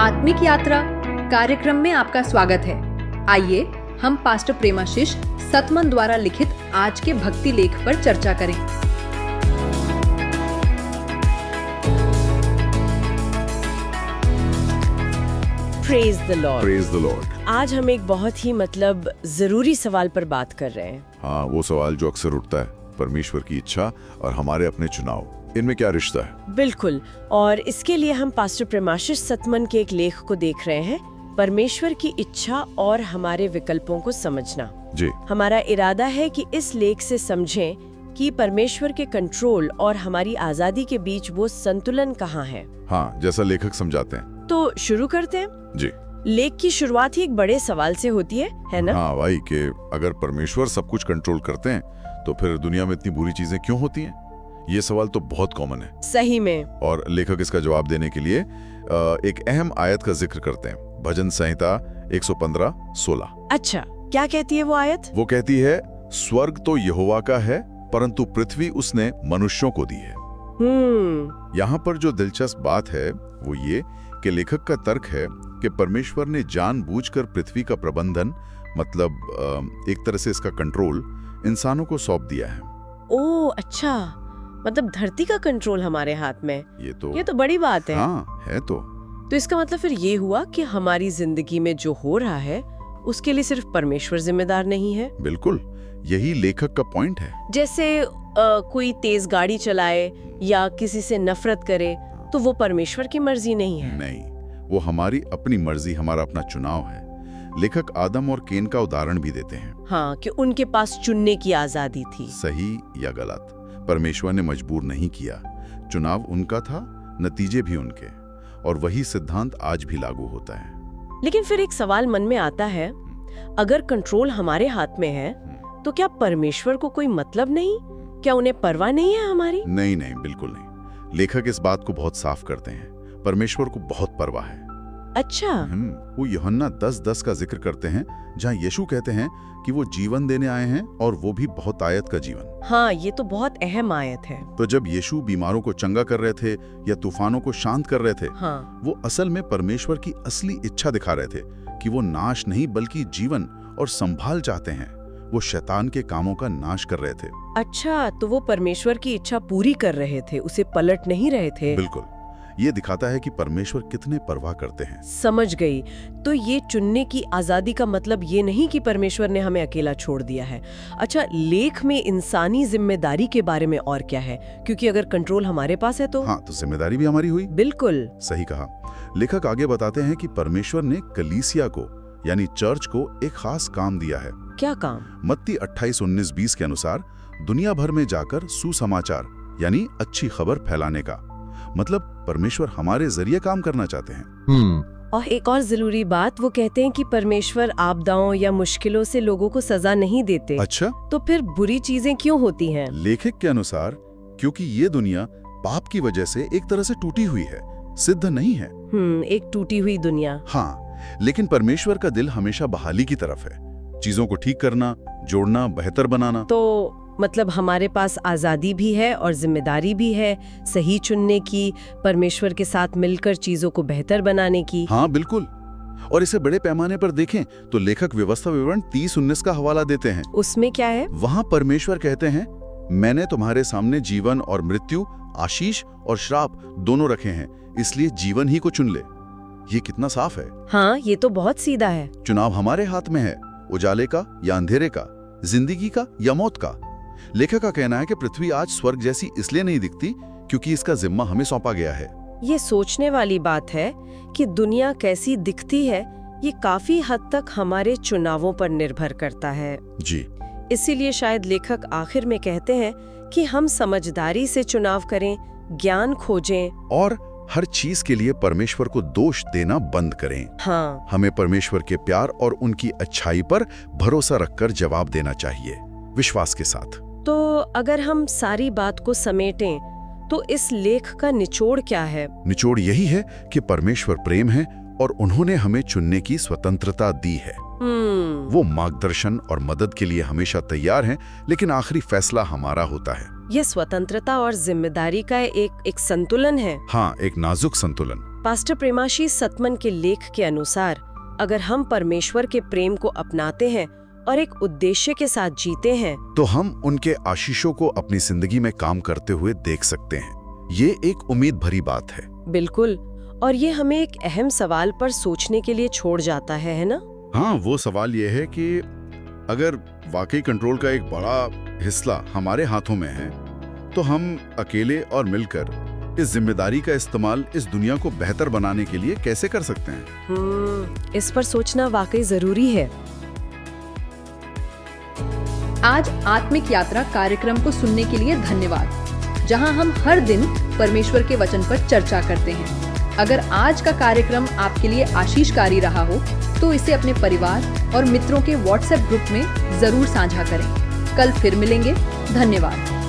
आत्मिक यात्रा कार्यक्रम में आपका स्वागत है। आइए हम पास्टर प्रेमाशीष सतमन द्वारा लिखित आज के भक्ति लेख पर चर्चा करें। Praise the Lord. Praise the Lord. आज हम एक बहुत ही जरूरी सवाल पर बात कर रहे हैं। हाँ, वो सवाल जो अक्सर उठता है, परमेश्वर की इच्छा और हमारे अपने चुनाव, इनमें क्या रिश्ता है? बिल्कुल, और इसके लिए हम पास्टर प्रेमाशीष सतमन के एक लेख को देख रहे हैं, परमेश्वर की इच्छा और हमारे विकल्पों को समझना। जी। हमारा इरादा है कि इस लेख से समझें कि परमेश्वर के कंट्रोल और हमारी आजादी के बीच वो संतुलन कहाँ है। हाँ, जैसा लेखक समझाते हैं। तो शुरू करते हैं। जी। लेख की शुरुआत ही एक बड़े सवाल से होती है ना? हाँ भाई, कि अगर परमेश्वर सब कुछ कंट्रोल करते हैं तो फिर दुनिया में इतनी बुरी चीजें क्यों होती हैं? ये सवाल तो बहुत कॉमन है। सही में। और लेखक इसका जवाब देने के लिए एक अहम आयत का जिक्र करते हैं, भजन संहिता 115:16। अच्छा, क्या कहती है वो आयत? वो कहती है, स्वर्ग तो यहोवा का है परंतु पृथ्वी उसने मनुष्यों को दी है। यहाँ पर जो दिलचस्प बात है वो ये कि लेखक का तर्क है कि परमेश्वर ने जानबूझकर पृथ्वी का प्रबंधन, मतलब एक तरह से इसका कंट्रोल, इंसानों को सौंप दिया है। ओह अच्छा, मतलब धरती का कंट्रोल हमारे हाथ में। ये तो बड़ी बात है। हाँ, है तो इसका मतलब फिर ये हुआ कि हमारी जिंदगी में जो हो रहा है उसके लिए सिर्फ परमेश्वर जिम्मेदार नहीं है। बिल्कुल, यही लेखक का पॉइंट है। जैसे कोई तेज गाड़ी चलाए या किसी से नफरत करे तो वो परमेश्वर की मर्जी नहीं है। नहीं, वो हमारी अपनी मर्जी, हमारा अपना चुनाव है। लेखक आदम और केन का उदाहरण भी देते हैं। हाँ, कि उनके पास चुनने की आजादी थी। सही या गलत, परमेश्वर ने मजबूर नहीं किया। चुनाव उनका था, नतीजे भी उनके, और वही सिद्धांत आज भी लागू होता है। लेकिन फिर एक सवाल मन में आता है, अगर कंट्रोल हमारे हाथ में है तो क्या परमेश्वर को कोई मतलब नहीं? क्या उन्हें परवाह नहीं है हमारी? नहीं, बिल्कुल नहीं। लेखक इस बात को बहुत साफ करते हैं, परमेश्वर को बहुत परवाह है। अच्छा। वो यूहन्ना 10:10 का जिक्र करते हैं, जहाँ यीशु कहते हैं कि वो जीवन देने आए हैं, और वो भी बहुत आयत का जीवन। हाँ, ये तो बहुत अहम आयत है। तो जब यीशु बीमारों को चंगा कर रहे थे या तूफानों को शांत कर रहे थे, हाँ, वो असल में परमेश्वर की असली इच्छा दिखा रहे थे कि वो नाश नहीं बल्कि जीवन और संभाल चाहते हैं। वो शैतान के कामों का नाश कर रहे थे। अच्छा, तो वो परमेश्वर की इच्छा पूरी कर रहे थे, उसे पलट नहीं रहे थे। बिल्कुल, ये दिखाता है कि परमेश्वर कितने परवाह करते हैं। समझ गई। तो ये चुनने की आजादी का मतलब ये नहीं कि परमेश्वर ने हमें अकेला छोड़ दिया है। अच्छा, लेख में इंसानी जिम्मेदारी के बारे में और क्या है? क्योंकि अगर कंट्रोल हमारे पास है तो। हाँ, तो जिम्मेदारी भी हमारी हुई। बिल्कुल सही कहा। लेखक आगे बताते हैं कि परमेश्वर ने कलीसिया को, यानी चर्च को, एक खास काम दिया है। क्या काम? मत्ती 28:19-20 के अनुसार दुनिया भर में जाकर सुसमाचार यानी अच्छी खबर फैलाने का मतलब परमेश्वर हमारे जरिए काम करना चाहते हैं। और एक और जरूरी बात, वो कहते हैं कि परमेश्वर आपदाओं या मुश्किलों से लोगों को सजा नहीं देते। अच्छा, तो फिर बुरी चीजें क्यों होती हैं? लेखक के अनुसार क्योंकि ये दुनिया पाप की वजह से एक तरह से टूटी हुई है, सिद्ध नहीं है। एक टूटी हुई दुनिया। हाँ, लेकिन परमेश्वर का दिल हमेशा बहाली की तरफ है, चीजों को ठीक करना, जोड़ना, बेहतर बनाना। तो मतलब हमारे पास आजादी भी है और जिम्मेदारी भी है, सही चुनने की, परमेश्वर के साथ मिलकर चीजों को बेहतर बनाने की। हाँ बिल्कुल, और इसे बड़े पैमाने पर देखें तो लेखक व्यवस्था विवरण 30:19 का हवाला देते हैं। उसमें क्या है? वहाँ परमेश्वर कहते हैं, मैंने तुम्हारे सामने जीवन और मृत्यु, आशीष और श्राप दोनों रखे हैं, इसलिए जीवन ही को चुन ले। ये कितना साफ है। हाँ, ये तो बहुत सीधा है। चुनाव हमारे हाथ में है, उजाले का या अंधेरे का, जिंदगी का या मौत का। लेखक का कहना है कि पृथ्वी आज स्वर्ग जैसी इसलिए नहीं दिखती क्योंकि इसका जिम्मा हमें सौंपा गया है। ये सोचने वाली बात है कि दुनिया कैसी दिखती है, ये काफी हद तक हमारे चुनावों पर निर्भर करता है। जी। इसीलिए शायद लेखक आखिर में कहते हैं कि हम समझदारी से चुनाव करें, ज्ञान खोजें और हर चीज के लिए परमेश्वर को दोष देना बंद करें। हाँ, हमें परमेश्वर के प्यार और उनकी अच्छाई पर भरोसा रखकर जवाब देना चाहिए, विश्वास के साथ। तो अगर हम सारी बात को समेटें तो इस लेख का निचोड़ क्या है? निचोड़ यही है कि परमेश्वर प्रेम है और उन्होंने हमें चुनने की स्वतंत्रता दी है। वो मार्गदर्शन और मदद के लिए हमेशा तैयार हैं, लेकिन आखिरी फैसला हमारा होता है। ये स्वतंत्रता और जिम्मेदारी का एक संतुलन है। हाँ, एक नाजुक संतुलन। पास्टर प्रेमाशीष सतमन के लेख के अनुसार अगर हम परमेश्वर के प्रेम को अपनाते हैं और एक उद्देश्य के साथ जीते हैं तो हम उनके आशीषों को अपनी जिंदगी में काम करते हुए देख सकते हैं। ये एक उम्मीद भरी बात है। बिल्कुल, और ये हमें एक अहम सवाल पर सोचने के लिए छोड़ जाता है ना? हाँ, वो सवाल ये है कि अगर वाकई कंट्रोल का एक बड़ा हिस्सा हमारे हाथों में है तो हम अकेले और मिलकर इस जिम्मेदारी का इस्तेमाल इस दुनिया को बेहतर बनाने के लिए कैसे कर सकते हैं? इस पर सोचना वाकई जरूरी है। आज आत्मिक यात्रा कार्यक्रम को सुनने के लिए धन्यवाद, जहां हम हर दिन परमेश्वर के वचन पर चर्चा करते हैं। अगर आज का कार्यक्रम आपके लिए आशीषकारी रहा हो तो इसे अपने परिवार और मित्रों के व्हाट्सएप ग्रुप में जरूर साझा करें। कल फिर मिलेंगे। धन्यवाद।